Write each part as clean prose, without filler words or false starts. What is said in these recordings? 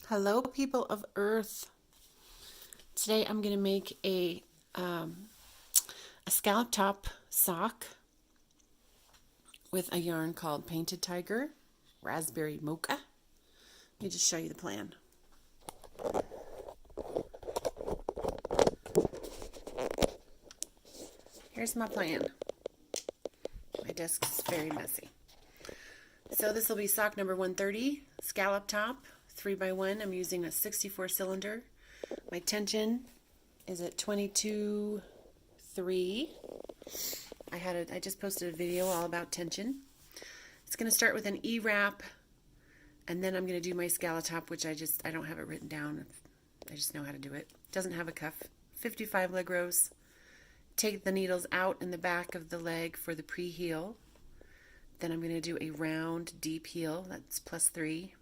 Hello, people of Earth. Today I'm going to make a scallop top sock with a yarn called Painted Tiger, Raspberry Mocha. Let me just show you the plan. Here's my plan. My desk is very messy. So this will be sock number 130, scallop top, 3x1. I'm using a 64 cylinder. My tension is at 22.3. I just posted a video all about tension. It's going to start with an E-wrap, and then I'm going to do my scallop top, which I don't have it written down. I just know how to do it. Doesn't have a cuff. 55 leg rows. Take the needles out in the back of the leg for the pre-heel. Then I'm going to do a round deep heel. That's +3.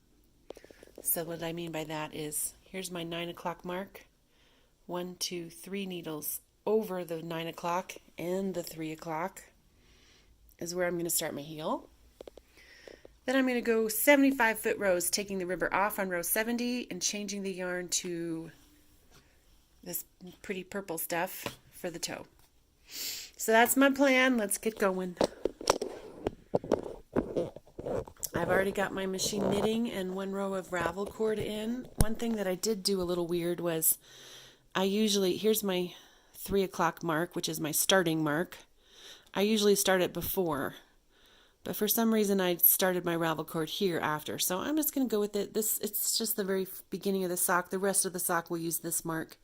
So what I mean by that is, here's my 9 o'clock mark. 1, 2, 3 needles over the 9 o'clock and the 3 o'clock is where I'm going to start my heel. Then I'm going to go 75 foot rows, taking the ribber off on row 70 and changing the yarn to this pretty purple stuff for the toe. So that's my plan. Let's get going. I've already got my machine knitting and 1 row of ravel cord in. One thing that I did do a little weird was here's my 3 o'clock mark, which is my starting mark. I usually start it before, but for some reason I started my ravel cord here after. So I'm just going to go with it. It's just the very beginning of the sock. The rest of the sock will use this mark.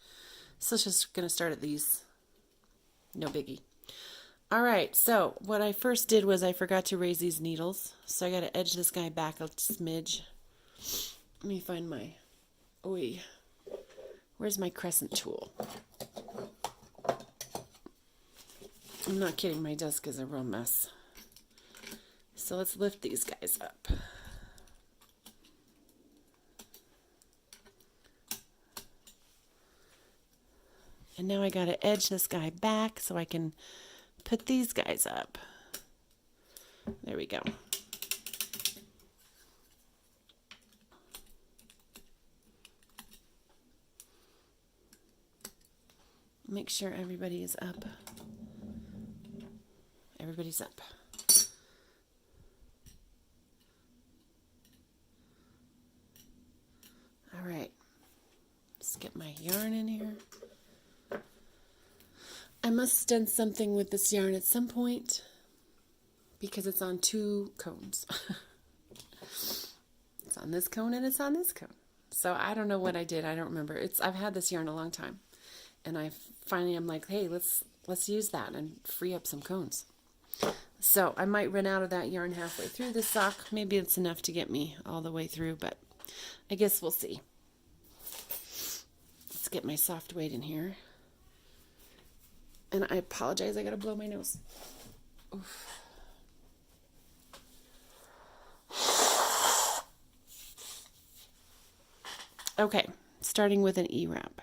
So it's just going to start at these. No biggie. All right, so what I first did was I forgot to raise these needles. So I got to edge this guy back a smidge. Let me find my, where's my crescent tool? I'm not kidding, my desk is a real mess. So let's lift these guys up. And now I got to edge this guy back so I can put these guys up. There we go. Make sure everybody is up. Everybody's up. All right. Let's get my yarn in here. I must have done something with this yarn at some point because it's on 2 cones. It's on this cone and it's on this cone. So I don't know what I did. I don't remember. I've had this yarn a long time, and I'm like, hey, let's use that and free up some cones. So I might run out of that yarn halfway through the sock. Maybe it's enough to get me all the way through, but I guess we'll see. Let's get my soft weight in here. And I apologize, I gotta blow my nose. Oof. Okay, starting with an E-wrap.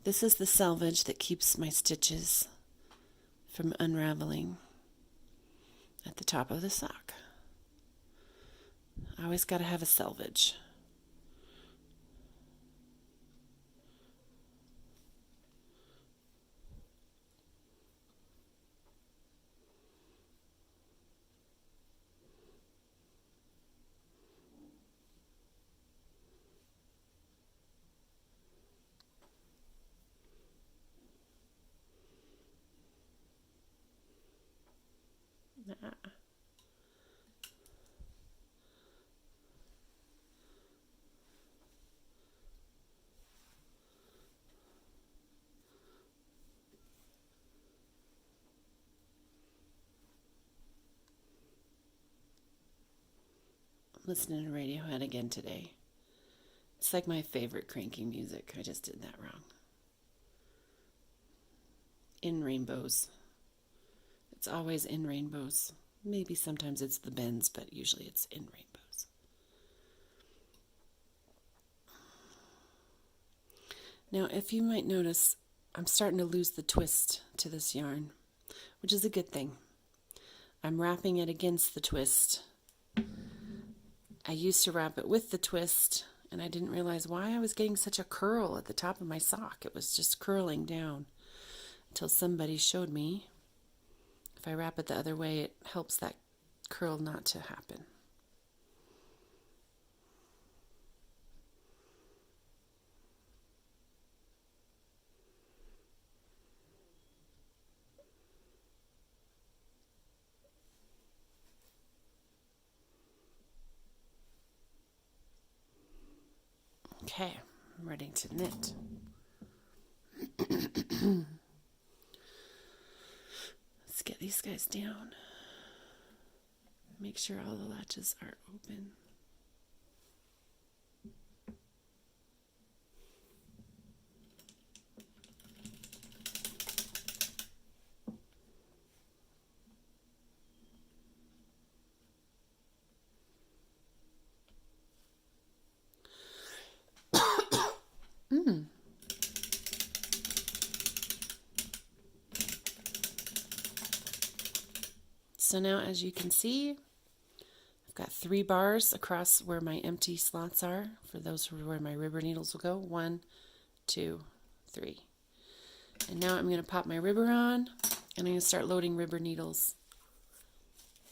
This is the selvage that keeps my stitches from unraveling at the top of the sock. I always got to have a selvage. Listening to Radiohead again today. It's like my favorite cranky music. I just did that wrong. In rainbows. It's always in rainbows. Maybe sometimes it's the bends, but usually it's in rainbows. Now, if you might notice, I'm starting to lose the twist to this yarn, which is a good thing. I'm wrapping it against the twist. I used to wrap it with the twist, and I didn't realize why I was getting such a curl at the top of my sock. It was just curling down until somebody showed me if I wrap it the other way, it helps that curl not to happen. Okay, I'm ready to knit. Let's get these guys down. Make sure all the latches are open. So now, as you can see, I've got 3 bars across where my empty slots are. For those where my ribber needles will go. 1, 2, 3. And now I'm going to pop my ribber on, and I'm going to start loading ribber needles.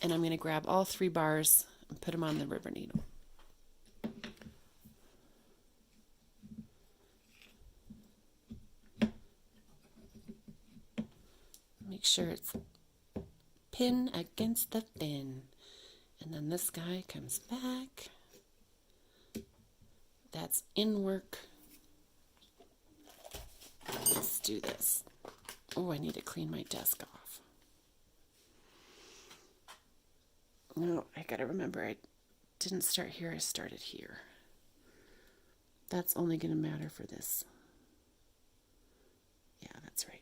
And I'm going to grab all 3 bars and put them on the ribber needle. Make sure it's pin against the fin. And then this guy comes back. That's in work. Let's do this. Oh, I need to clean my desk off. No, I gotta remember I didn't start here, I started here. That's only gonna matter for this. Yeah, that's right.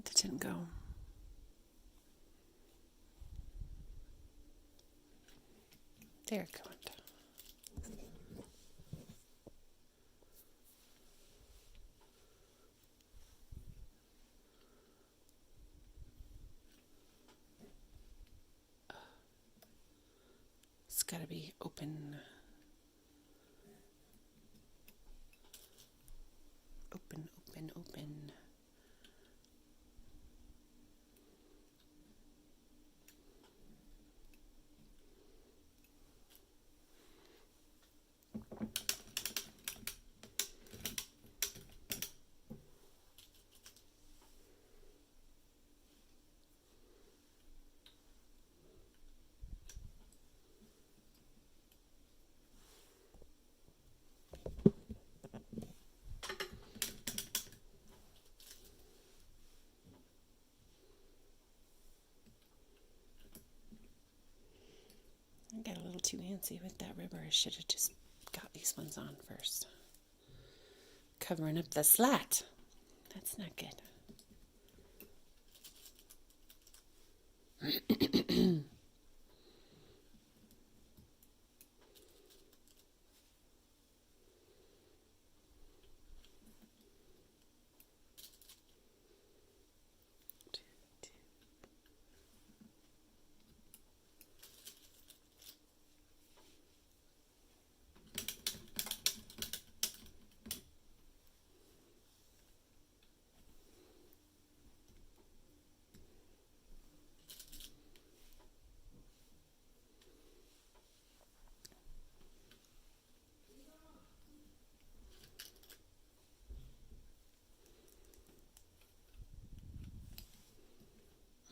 That didn't go. There it went. It's got to be open. Open, open, open. I got a little too antsy with that ribber. I should have just got these ones on first. Covering up the slat. That's not good.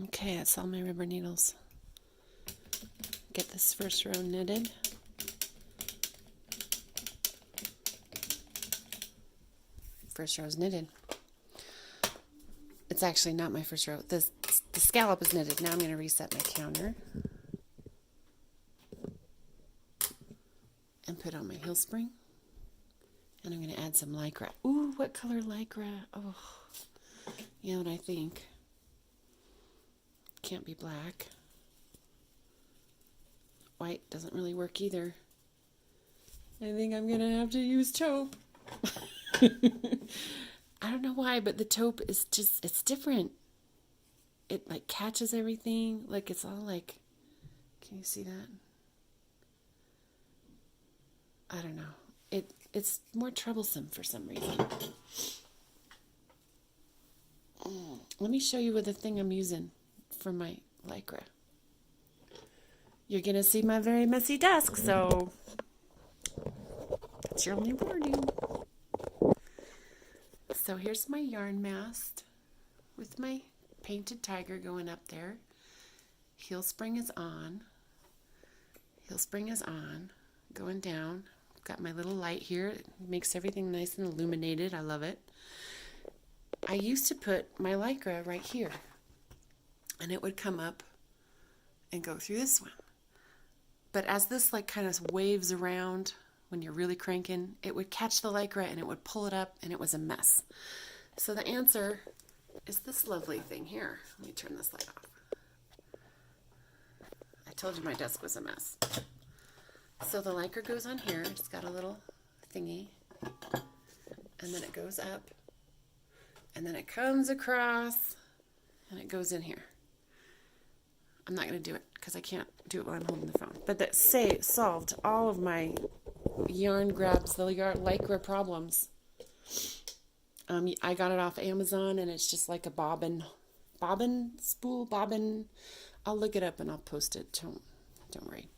Okay, that's all my rubber needles. Get this first row knitted. First row is knitted. It's actually not my first row. The scallop is knitted. Now I'm going to reset my counter and put on my heel spring. And I'm going to add some lycra. Ooh, what color lycra? Oh, you know what I think? Can't be black. White doesn't really work either. I think I'm going to have to use taupe. I don't know why, but the taupe is just, it's different. It like catches everything. Like it's all like, can you see that? I don't know. It's more troublesome for some reason. Let me show you with the thing I'm using for my lycra. You're going to see my very messy desk, so that's your only warning. So here's my yarn mast with my painted tiger going up there. Heel spring is on. Heel spring is on. Going down. Got my little light here. It makes everything nice and illuminated. I love it. I used to put my lycra right here, and it would come up and go through this one. But as this like kind of waves around when you're really cranking, it would catch the lycra and it would pull it up, and it was a mess. So the answer is this lovely thing here. Let me turn this light off. I told you my desk was a mess. So the lycra goes on here. It's got a little thingy, and then it goes up, and then it comes across, and it goes in here. I'm not going to do it because I can't do it while I'm holding the phone. But that solved all of my yarn grabs, the lycra problems. I got it off Amazon, and it's just like a bobbin spool. I'll look it up and I'll post it. Don't worry.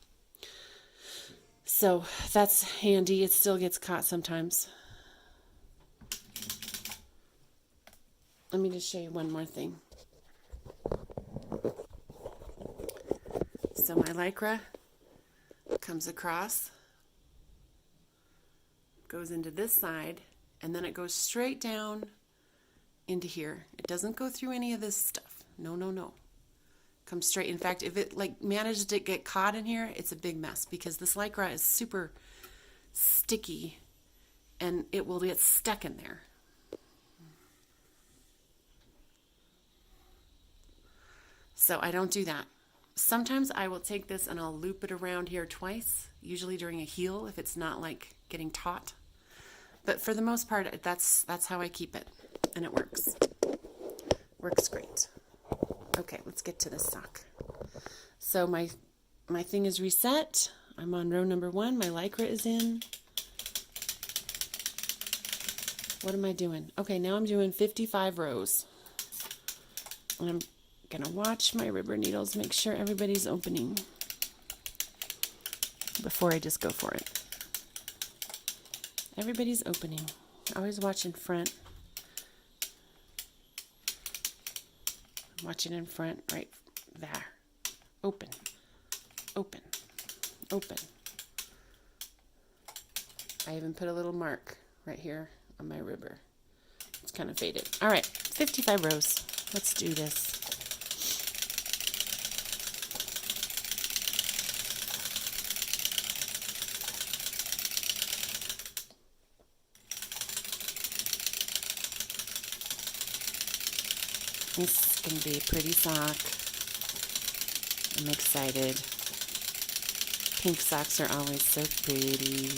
So that's handy. It still gets caught sometimes. Let me just show you one more thing. So my lycra comes across, goes into this side, and then it goes straight down into here. It doesn't go through any of this stuff. No. Comes straight. In fact, if it like managed to get caught in here, it's a big mess because this lycra is super sticky and it will get stuck in there. So I don't do that. Sometimes I will take this and I'll loop it around here twice, usually during a heel if it's not like getting taut. But for the most part, that's how I keep it, and it works. Works great. Okay, let's get to the sock. So my thing is reset. I'm on row number 1. My lycra is in. What am I doing? Okay, now I'm doing 55 rows. And I'm going to watch my rubber needles, make sure everybody's opening before I just go for it. Everybody's opening. Always watch in front. Watching in front, right there. Open, open, open. I even put a little mark right here on my rubber. It's kind of faded. All right, 55 rows. Let's do this. This can be a pretty sock. I'm excited. Pink socks are always so pretty.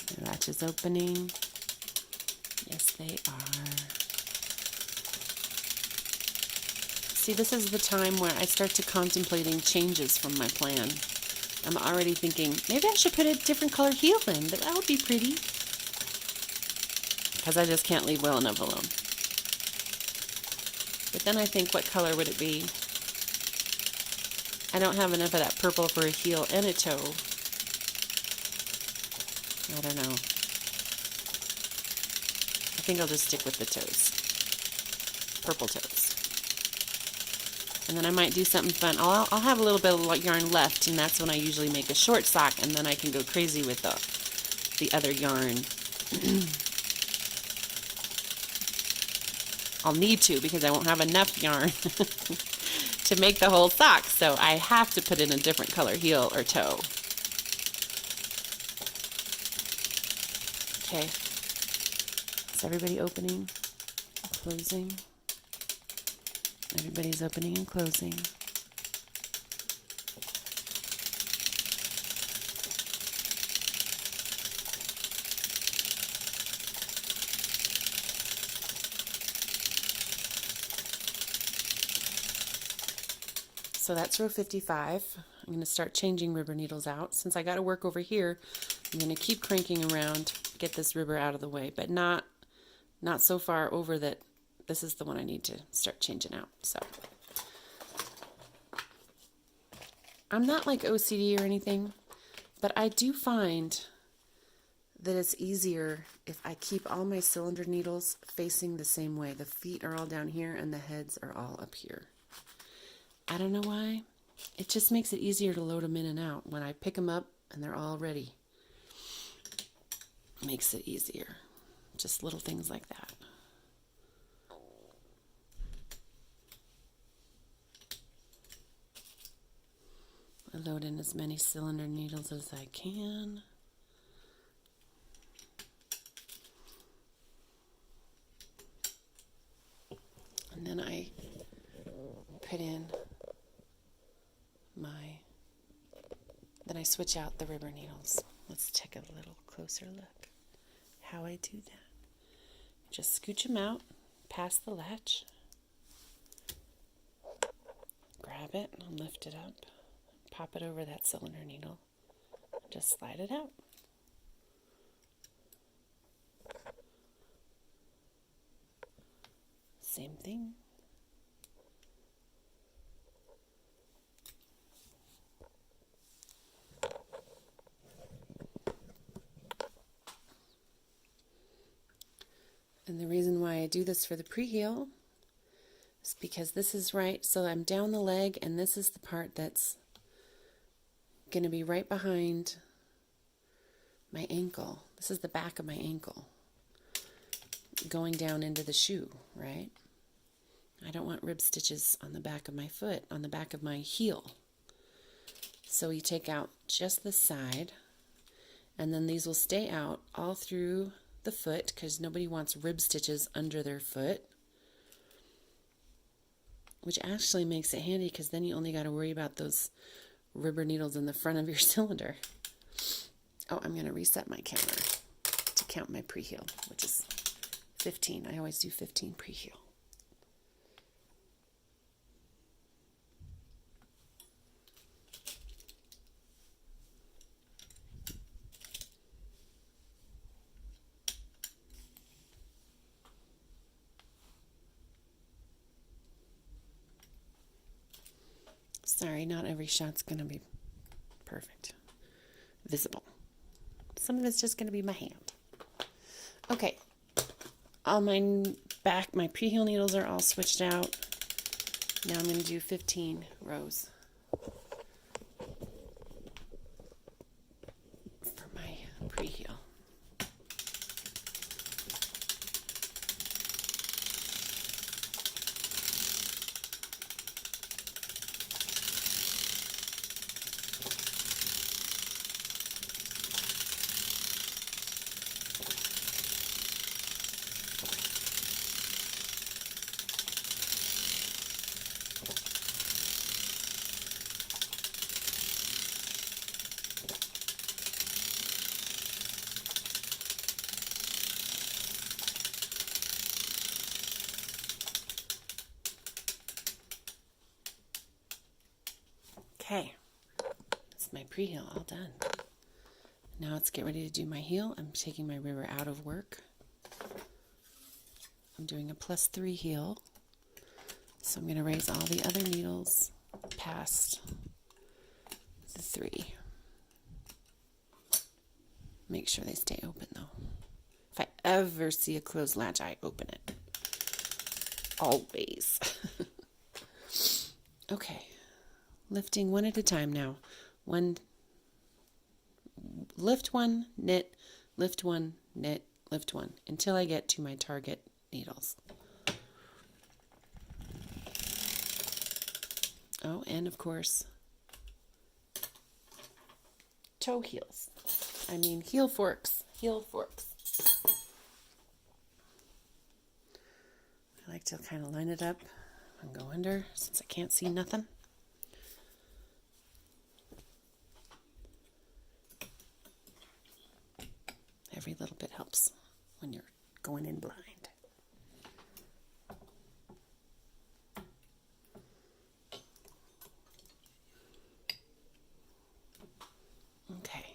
The latch is opening. Yes, they are. See, this is the time where I start to contemplating changes from my plan. I'm already thinking, maybe I should put a different color heel in, but that would be pretty. Because I just can't leave well enough alone. But then I think, what color would it be? I don't have enough of that purple for a heel and a toe. I don't know. I think I'll just stick with the toes. Purple toes. And then I might do something fun. I'll have a little bit of yarn left, and that's when I usually make a short sock, and then I can go crazy with the other yarn. I'll need to, because I won't have enough yarn to make the whole sock, so I have to put in a different color heel or toe. Okay. Is everybody opening, closing? Everybody's opening and closing. So that's row 55. I'm going to start changing ribber needles out. Since I got to work over here, I'm going to keep cranking around, get this ribber out of the way, but not so far over that this is the one I need to start changing out. So I'm not like OCD or anything, but I do find that it's easier if I keep all my cylinder needles facing the same way. The feet are all down here and the heads are all up here. I don't know why. It just makes it easier to load them in and out. When I pick them up and they're all ready, it makes it easier. Just little things like that. I load in as many cylinder needles as I can. And then I put in then I switch out the ribber needles. Let's take a little closer look how I do that. Just scooch them out past the latch, grab it and lift it up, pop it over that cylinder needle, just slide it out. Same thing. And the reason why I do this for the pre-heel is because this is right, so I'm down the leg, and this is the part that's going to be right behind my ankle. This is the back of my ankle going down into the shoe, right? I don't want rib stitches on the back of my foot, on the back of my heel. So you take out just the side, and then these will stay out all through the foot, because nobody wants rib stitches under their foot, which actually makes it handy, because then you only got to worry about those ribber needles in the front of your cylinder. Oh, I'm going to reset my counter to count my pre-heel, which is 15. I always do 15 pre-heel. Sorry, not every shot's going to be perfect, visible. Some of it's just going to be my hand. Okay, all my pre-heel needles are all switched out. Now I'm going to do 15 rows for my pre-heel. Okay, that's my pre-heel all done. Now let's get ready to do my heel. I'm taking my ribber out of work. I'm doing a +3 heel. So I'm going to raise all the other needles past the 3. Make sure they stay open though. If I ever see a closed latch, I open it. Always. Okay. Lifting one at a time now. Lift one, knit, lift one, knit, lift one, until I get to my target needles. Oh, and of course, toe heels. I mean heel forks. Heel forks. I like to kind of line it up and go under since I can't see nothing. Every little bit helps when you're going in blind. Okay.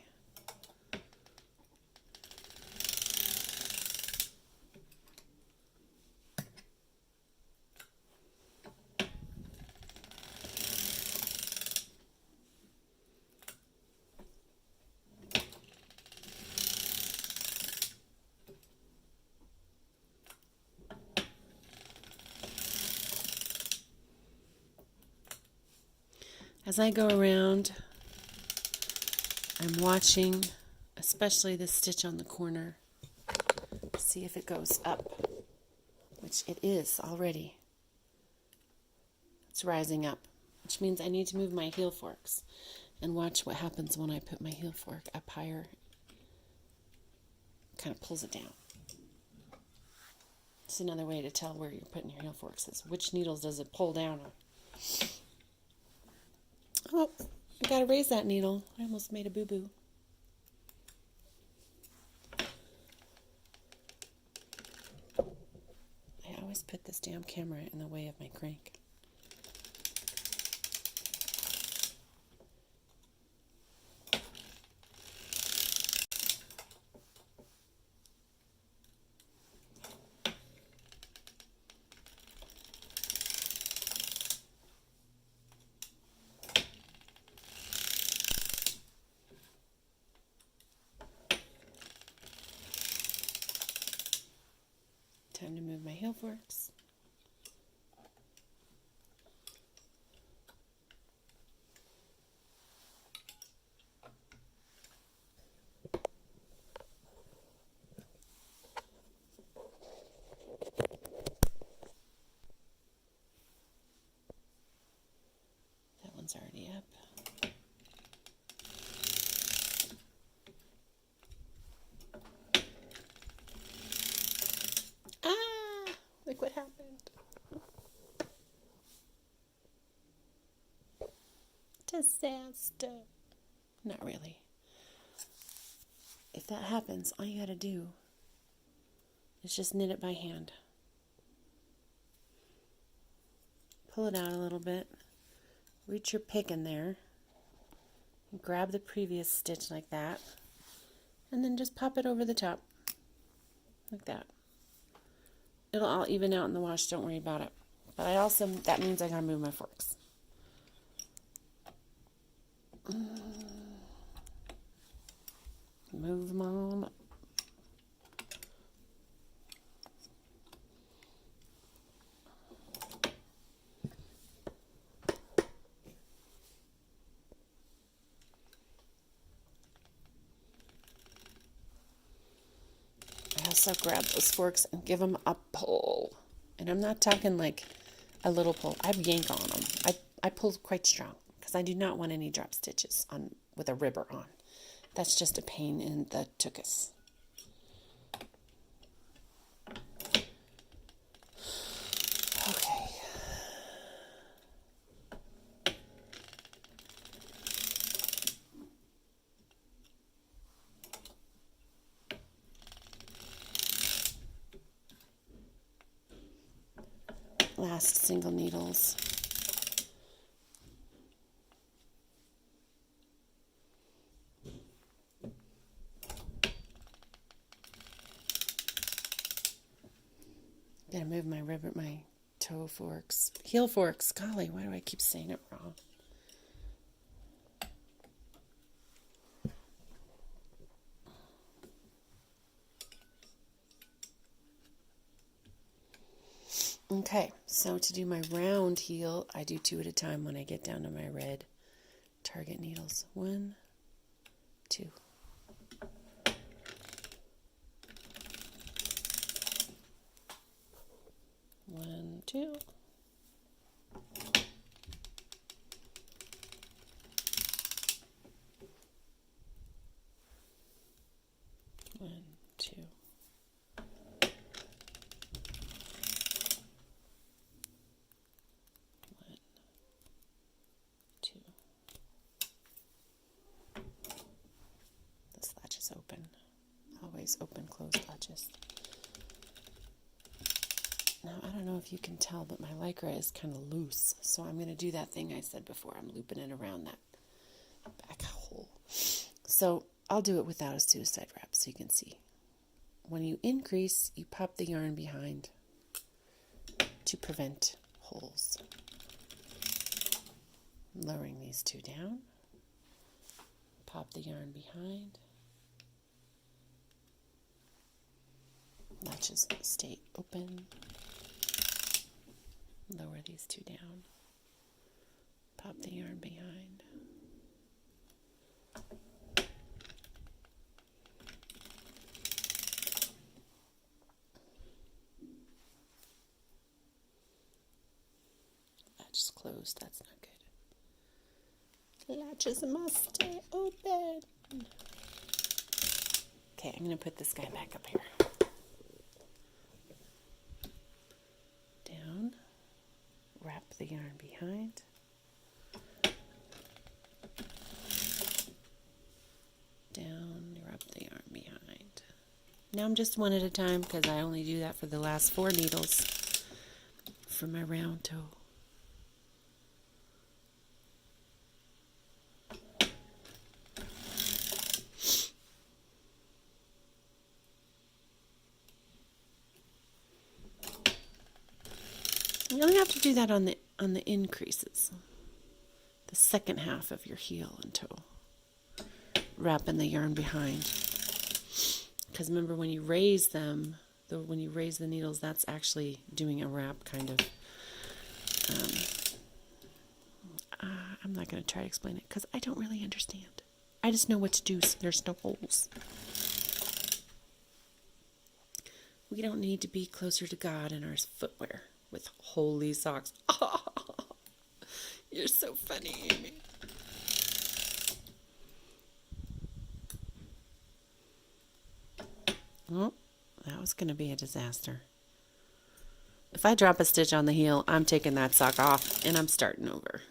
As I go around, I'm watching, especially this stitch on the corner, see if it goes up, which it is already. It's rising up, which means I need to move my heel forks and watch what happens when I put my heel fork up higher. Kind of pulls it down. It's another way to tell where you're putting your heel forks is which needles does it pull down on. Oh, I gotta raise that needle. I almost made a boo-boo. I always put this damn camera in the way of my crank. Time to move my heel forks. That one's already up. Look what happened. Disaster. Not really. If that happens, all you gotta do is just knit it by hand. Pull it out a little bit. Reach your pick in there. Grab the previous stitch like that. And then just pop it over the top. Like that. It'll all even out in the wash, don't worry about it. But that means I gotta move my forks. Move them on up. I also grab those forks and give them a pull. And I'm not talking like a little pull. I yank on them. I pull quite strong because I do not want any drop stitches on with a ribber on. That's just a pain in the tuchus. Okay. Last single needles. Gotta move my toe forks, heel forks. Golly, why do I keep saying it wrong? Okay, so to do my round heel, I do 2 at a time when I get down to my red target needles. 1, 2. 1, 2. 1, 2. 1, 2. This latch is open. Always open, close latches. Now, I don't know if you can tell, but my lycra is kind of loose. So I'm going to do that thing I said before. I'm looping it around that back hole. So I'll do it without a suicide wrap so you can see. When you increase, you pop the yarn behind to prevent holes. Lowering these 2 down. Pop the yarn behind. Latches stay open. Lower these 2 down. Pop the yarn behind. Latch is closed. That's not good. Latches must stay open. Okay, I'm going to put this guy back up here. Down. Wrap the yarn behind. Down, wrap the yarn behind. Now I'm just 1 at a time because I only do that for the last 4 needles for my round toe. You only have to do that on the increases, the second half of your heel and toe, wrapping the yarn behind. Because remember, when you raise them, when you raise the needles, that's actually doing a wrap kind of. I'm not going to try to explain it because I don't really understand. I just know what to do so there's no holes. We don't need to be closer to God in our footwear with holy socks. Oh, you're so funny, Amy. Oh, that was going to be a disaster. If I drop a stitch on the heel, I'm taking that sock off and I'm starting over.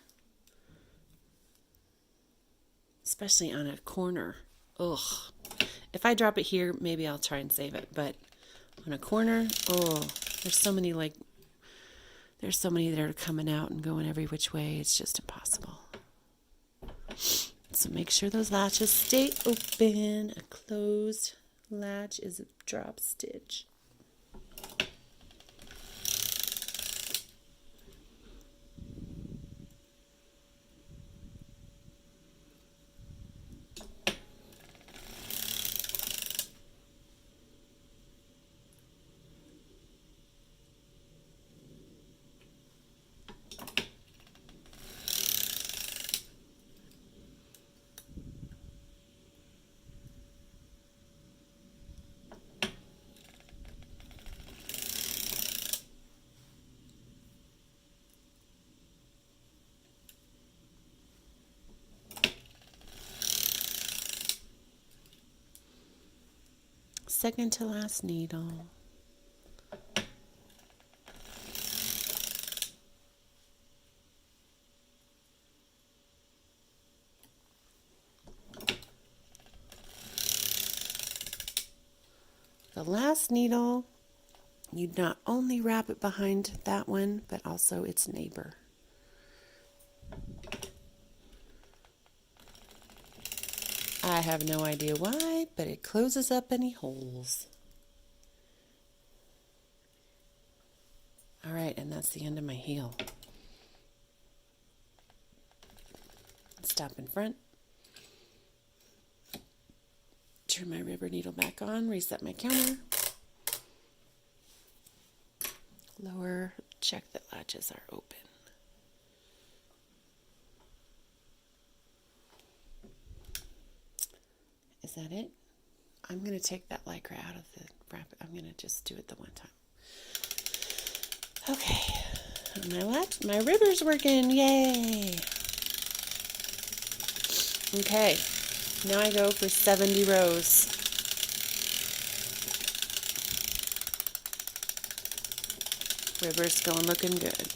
Especially on a corner. Ugh. If I drop it here, maybe I'll try and save it. But on a corner, oh, there's so many that are coming out and going every which way. It's just impossible. So make sure those latches stay open. A closed latch is a drop stitch. Second to last needle. The last needle, you'd not only wrap it behind that one, but also its neighbor. I have no idea why, but it closes up any holes. All right, and that's the end of my heel. Stop in front. Turn my rubber needle back on, reset my counter. Lower check that latches are open. Is that it? I'm going to take that lycra out of the wrap. I'm going to just do it the one time. Okay. My ribber's working. Yay. Okay. Now I go for 70 rows. Ribber's going looking good.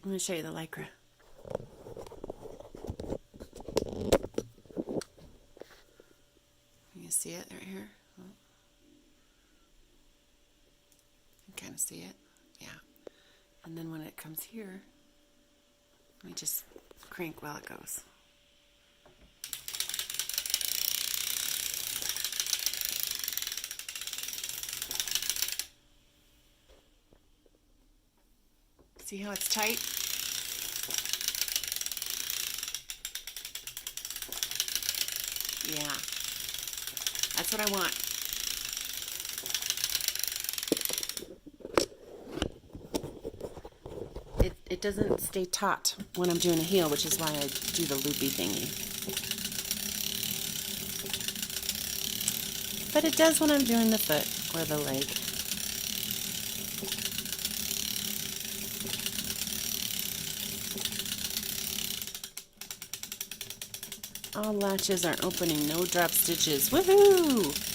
I'm going to show you the lycra. You see it right here? Oh. You kind of see it? Yeah. And then when it comes here, let me just crank while it goes. See how it's tight? Yeah, that's what I want. It doesn't stay taut when I'm doing a heel, which is why I do the loopy thingy. But it does when I'm doing the foot or the leg. All latches are opening, no drop stitches. Woohoo!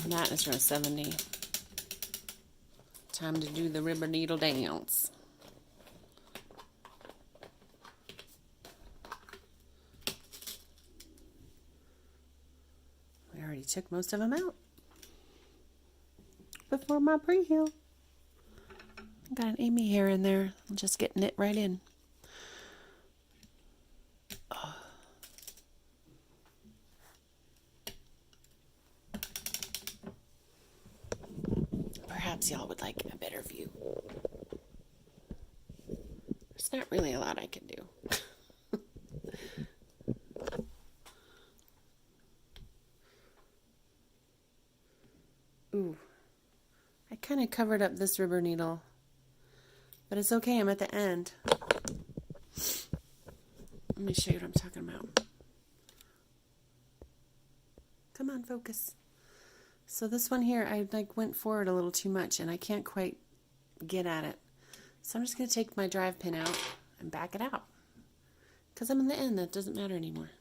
And that is row 70. Time to do the ribber needle dance. We already took most of them out before my pre-heel. Got an Amy hair in there. I'll just get knit right in. Perhaps y'all would like a better view. There's not really a lot I can do. Ooh, I kind of covered up this rubber needle, but it's okay, I'm at the end. Let me show you what I'm talking about. Come on, focus. So this one here, I went forward a little too much and I can't quite get at it. So I'm just going to take my drive pin out and back it out. Because I'm in the end, that doesn't matter anymore.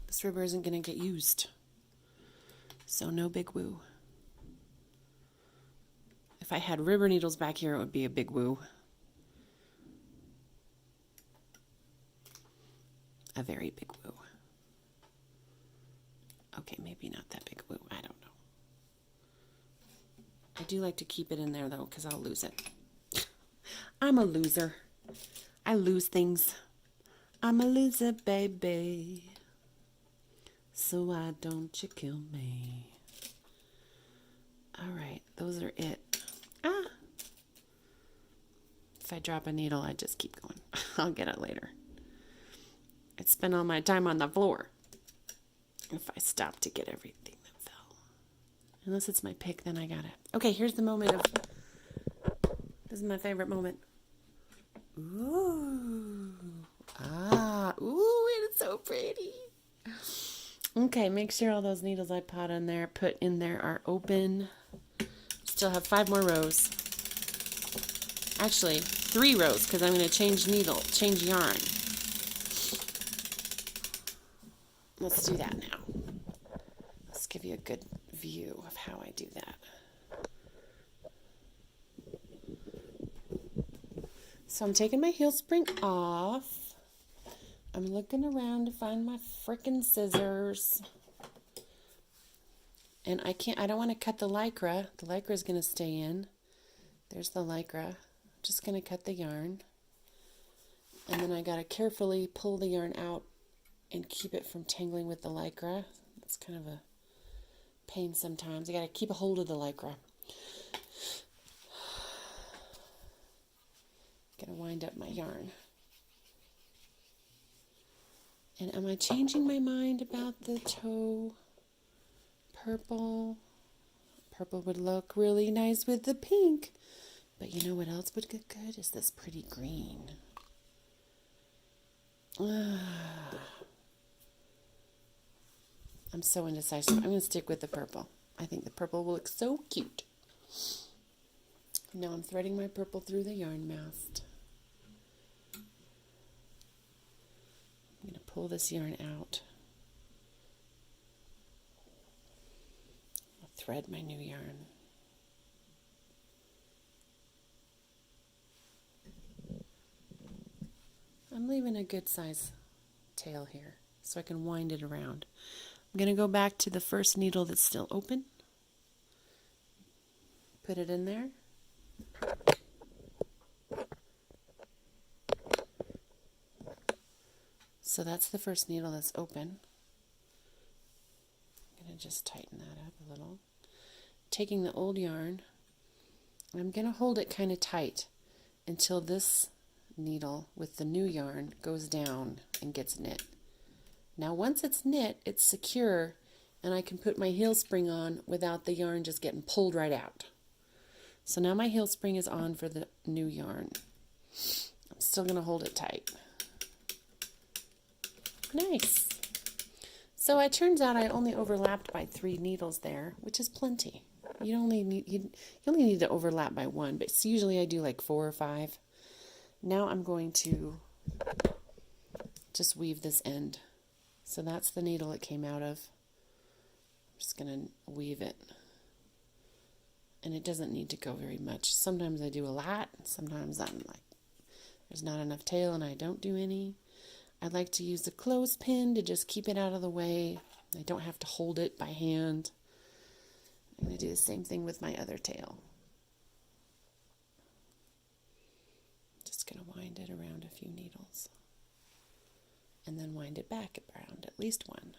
This rubber isn't going to get used. So no big woo. If I had rubber needles back here, it would be a big woo. a very big woo. Okay, maybe not that big woo. I don't know. I do like to keep it in there, though, because I'll lose it. I'm a loser. I lose things. I'm a loser, baby. So why don't you kill me? All right, those are it. Ah! If I drop a needle, I just keep going. I'll get it later. I'd spend all my time on the floor if I stopped to get everything that fell. Unless it's my pick, then I got it. Okay, here's the moment of... This is my favorite moment. Ooh. Ah. Ooh, it is so pretty. Okay, make sure all those needles I put in there are open. Still have 5 more rows. Actually, 3 rows, because I'm going to change yarn. Let's do that now. Let's give you a good view of how I do that. So I'm taking my heel spring off. I'm looking around to find my frickin' scissors. And I don't want to cut the lycra. The lycra is going to stay in. There's the lycra. I'm just going to cut the yarn. And then I got to carefully pull the yarn out and keep it from tangling with the lycra. It's kind of a pain sometimes. I got to keep a hold of the lycra. Gonna wind up my yarn. And am I changing my mind about the toe? Purple. Purple would look really nice with the pink. But you know what else would get good? Is this pretty green. I'm so indecisive. I'm going to stick with the purple. I think the purple will look so cute. Now I'm threading my purple through the yarn mast. I'm going to pull this yarn out. I'll thread my new yarn. I'm leaving a good size tail here so I can wind it around. I'm going to go back to the first needle that's still open. Put it in there. So that's the first needle that's open. I'm going to just tighten that up a little. Taking the old yarn, I'm going to hold it kind of tight until this needle with the new yarn goes down and gets knit. Now once it's knit, it's secure and I can put my heel spring on without the yarn just getting pulled right out. So now my heel spring is on for the new yarn. I'm still going to hold it tight. Nice. So it turns out I only overlapped by 3 needles there, which is plenty. You only need to overlap by 1, but usually I do like 4 or 5. Now I'm going to just weave this end. So that's the needle it came out of. I'm just going to weave it. And it doesn't need to go very much. Sometimes I do a lot. Sometimes I'm like, there's not enough tail and I don't do any. I like to use a clothespin to just keep it out of the way. I don't have to hold it by hand. I'm going to do the same thing with my other tail. Just going to wind it around a few needles. And then wind it back around at least 1.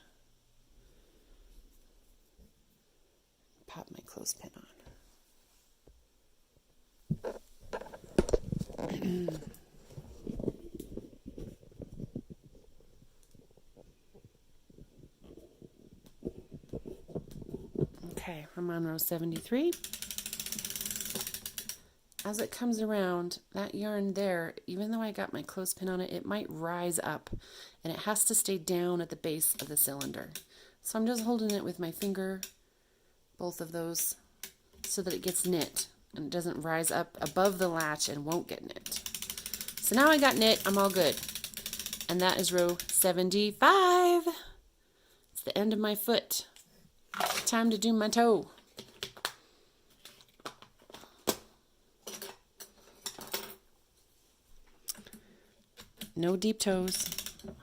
Pop my clothespin on. Okay, I'm on row 73. As it comes around, that yarn there, even though I got my clothespin on it, it might rise up, and it has to stay down at the base of the cylinder. So I'm just holding it with my finger, both of those, so that it gets knit, and it doesn't rise up above the latch and won't get knit. So now I got knit, I'm all good. And that is row 75. It's the end of my foot. Time to do my toe. No deep toes.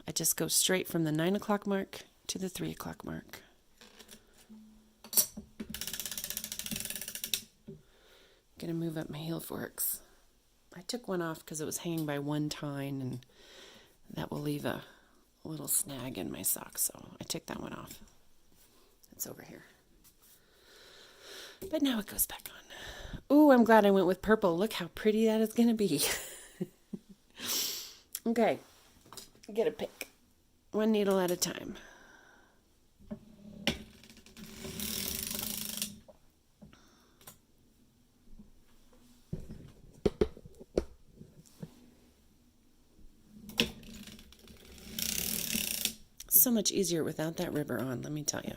I just go straight from the 9 o'clock mark to the 3 o'clock mark. Gonna move up my heel forks. I took one off because it was hanging by one tine, and that will leave a little snag in my sock, so I took that one off. It's over here. But now it goes back on. Ooh, I'm glad I went with purple. Look how pretty that is going to be. Okay, get a pick. One needle at a time. So much easier without that ribber on, let me tell you.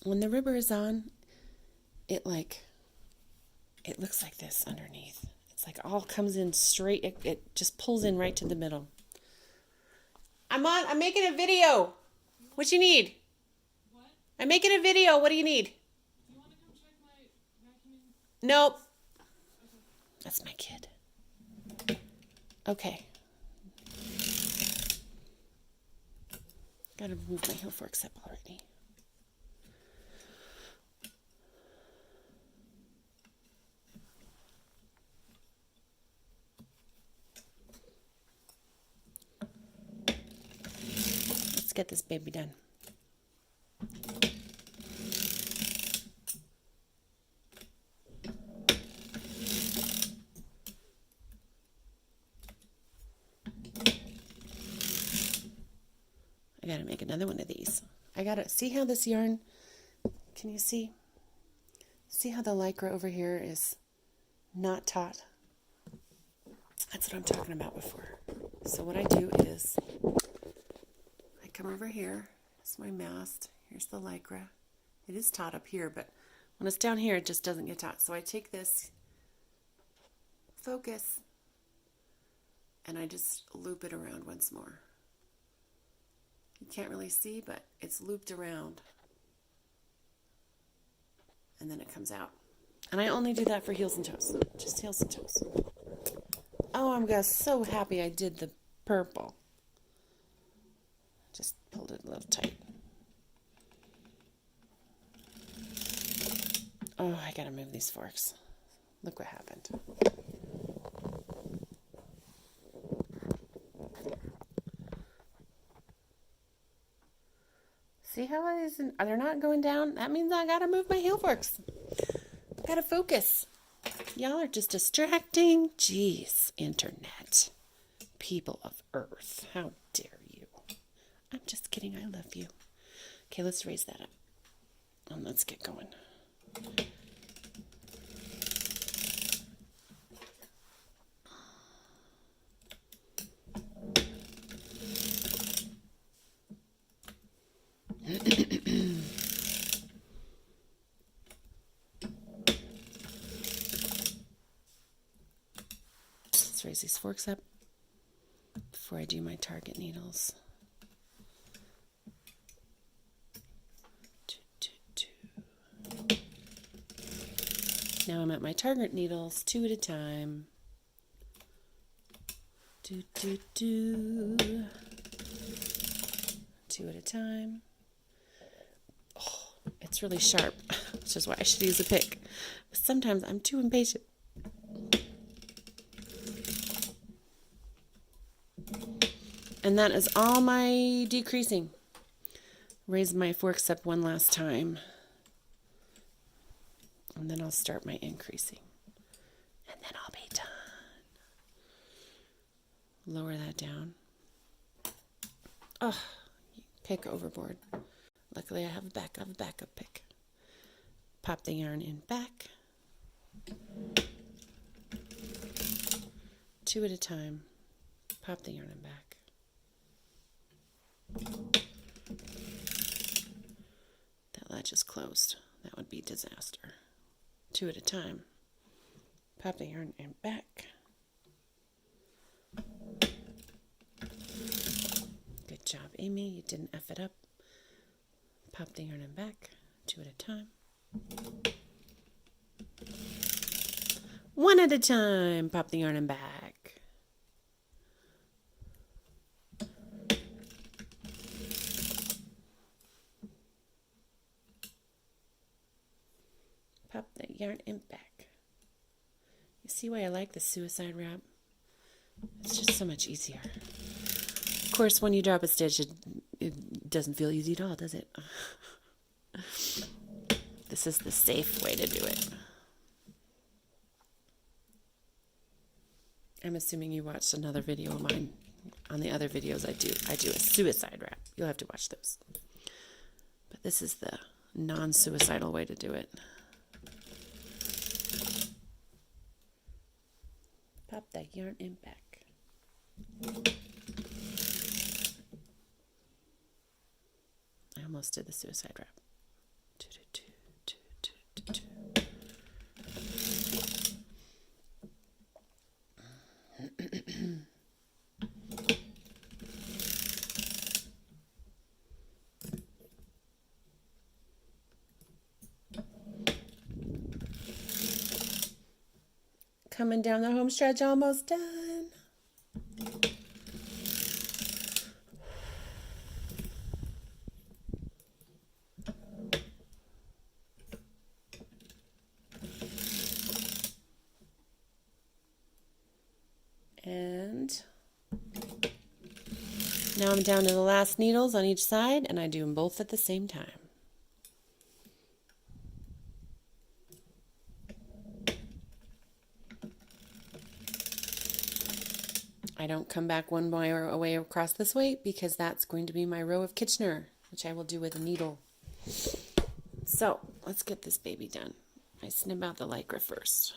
When the ribber is on, it looks like this underneath. It's like all comes in straight. It just pulls in right to the middle. I'm making a video. What you need? What? I'm making a video. What do you need? You want to come check my vacuuming? Nope. Okay. That's my kid. Okay. Gotta move my heel forks up already. Let's get this baby done. I gotta make another one of these. I gotta see how this yarn, can you see? See how the lycra over here is not taut? That's what I'm talking about before. So what I do is, I come over here, it's my mast, here's the lycra. It is taut up here, but when it's down here, it just doesn't get taut. So I take this focus, and I just loop it around once more. You can't really see, but it's looped around. And then it comes out. And I only do that for heels and toes. Just heels and toes. Oh, I'm so happy I did the purple. Just pulled it a little tight. Oh, I gotta move these forks. Look what happened. See how it is? They're not going down? That means I gotta move my heel forks. Gotta focus. Y'all are just distracting. Jeez, internet. People of Earth. How dare you? I'm just kidding. I love you. Okay, let's raise that up. And let's get going. Let's raise these forks up before I do my target needles. Now I'm at my target needles, 2 at a time. 2 at a time. Oh, it's really sharp, which is why I should use a pick. But sometimes I'm too impatient. And that is all my decreasing. Raise my forks up one last time. And then I'll start my increasing. And then I'll be done. Lower that down. Oh, pick overboard. Luckily I have a backup pick. Pop the yarn in back. 2 at a time. Pop the yarn in back. That latch is closed. That would be disaster. 2 at a time. Pop the yarn in back. Good job, Amy. You didn't F it up. Pop the yarn in back. 2 at a time. 1 at a time. Pop the yarn in back. Pop that yarn end back. You see why I like the suicide wrap? It's just so much easier. Of course, when you drop a stitch, it doesn't feel easy at all, does it? This is the safe way to do it. I'm assuming you watched another video of mine. On the other videos I do a suicide wrap. You'll have to watch those. But this is the non-suicidal way to do it. Pop that yarn end back. I almost did the suicide wrap. Coming down the home stretch, almost done. And now I'm down to the last needles on each side, and I do them both at the same time. I don't come back one way across this way because that's going to be my row of Kitchener, which I will do with a needle. So let's get this baby done. I snip out the lycra first.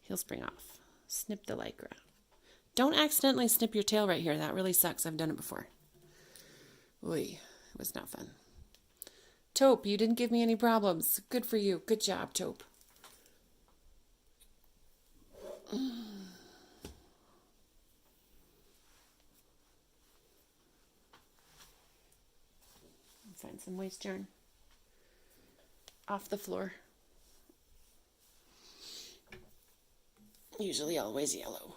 Heel spring off. Snip the lycra. Don't accidentally snip your tail right here. That really sucks. I've done it before. Oy, it was not fun. Taupe, you didn't give me any problems. Good for you. Good job, Taupe. Find some waste yarn off the floor. Usually always yellow.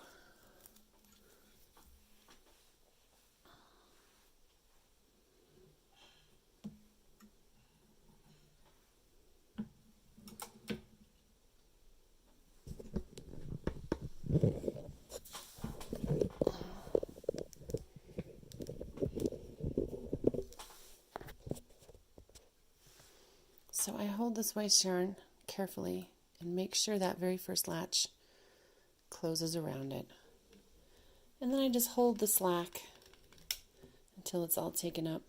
So I hold this waste yarn carefully and make sure that very first latch closes around it. And then I just hold the slack until it's all taken up,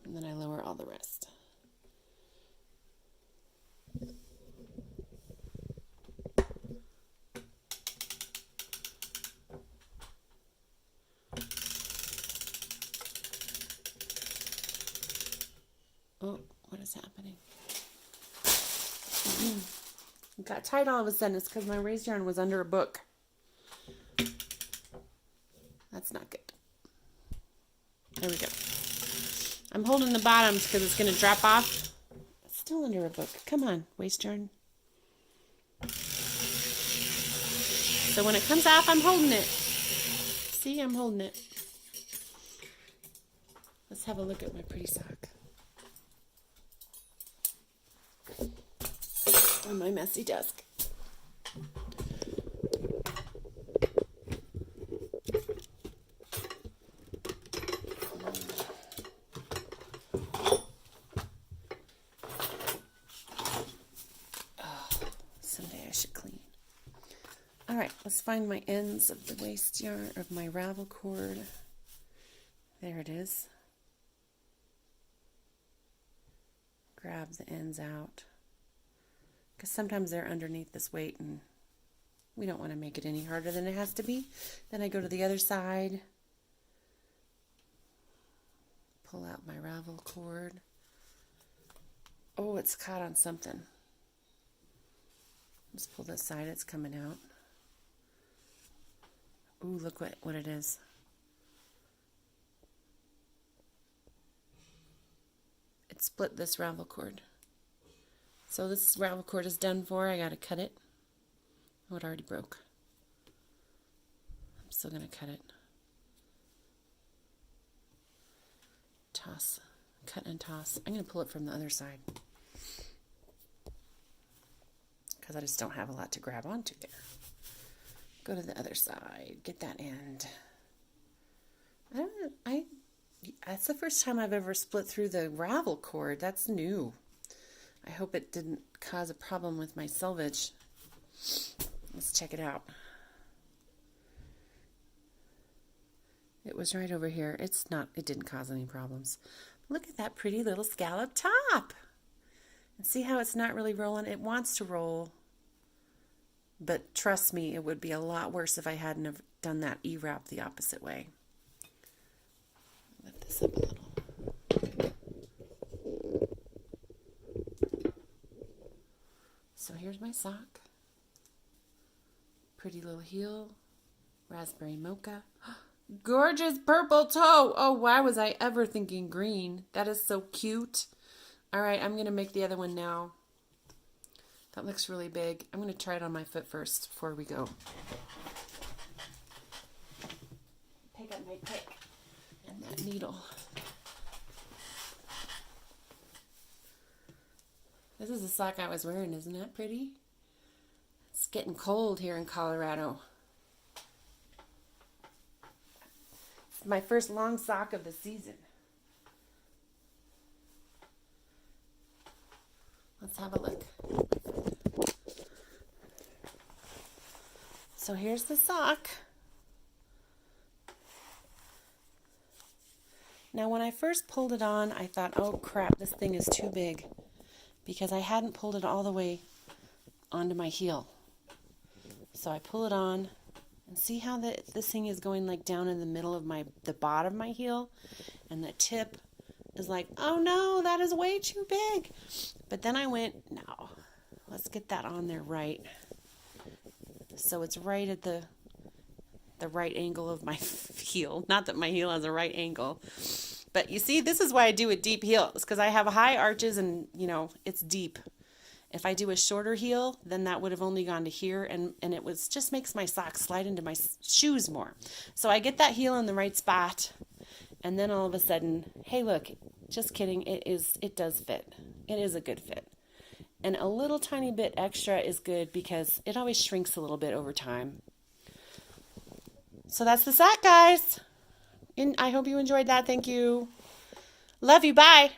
and then I lower all the rest. Oh, what is happening? It got tight all of a sudden. It's because my raised yarn was under a book. That's not good. There we go. I'm holding the bottoms because it's going to drop off. It's still under a book. Come on, waste yarn. So when it comes off, I'm holding it. See, I'm holding it. Let's have a look at my pretty sock. On my messy desk. Someday I should clean. All right, let's find my ends of the waste yarn of my ravel cord. There it is. Grab the ends out. Because sometimes they're underneath this weight and we don't want to make it any harder than it has to be. Then I go to the other side, pull out my ravel cord. Oh, it's caught on something. Just pull this side, it's coming out. Ooh, look what it is. It split this ravel cord. So this ravel cord is done for. I got to cut it. Oh, it already broke. I'm still going to cut it. Toss. Cut and toss. I'm going to pull it from the other side. because I just don't have a lot to grab onto there. Go to the other side, get that end. That's the first time I've ever split through the ravel cord. That's new. I hope it didn't cause a problem with my selvage. Let's check it out. It was right over here. It didn't cause any problems. Look at that pretty little scallop top. And see how it's not really rolling? It wants to roll. But trust me, it would be a lot worse if I hadn't have done that E-wrap the opposite way. Lift this up a little. So here's my sock. Pretty little heel. Raspberry Mocha. Gorgeous purple toe. Oh, why was I ever thinking green? That is so cute. All right, I'm going to make the other one now. That looks really big. I'm going to try it on my foot first before we go. Pick up my pick and that needle. This is the sock I was wearing. Isn't that pretty? It's getting cold here in Colorado. It's my first long sock of the season. Let's have a look. So here's the sock. Now when I first pulled it on, I thought, oh crap, this thing is too big, because I hadn't pulled it all the way onto my heel. So I pull it on, and see how this thing is going like down in the middle of the bottom of my heel, and the tip is like, oh no, that is way too big. But then I went, no, let's get that on there right. So it's right at the right angle of my heel. Not that my heel has a right angle. But you see, this is why I do a deep heel. It's because I have high arches and, it's deep. If I do a shorter heel, then that would have only gone to here, and it just makes my socks slide into my shoes more. So I get that heel in the right spot, and then all of a sudden, hey, look, just kidding, it does fit. It is a good fit. And a little tiny bit extra is good because it always shrinks a little bit over time. So that's the sock, guys. And I hope you enjoyed that. Thank you. Love you. Bye.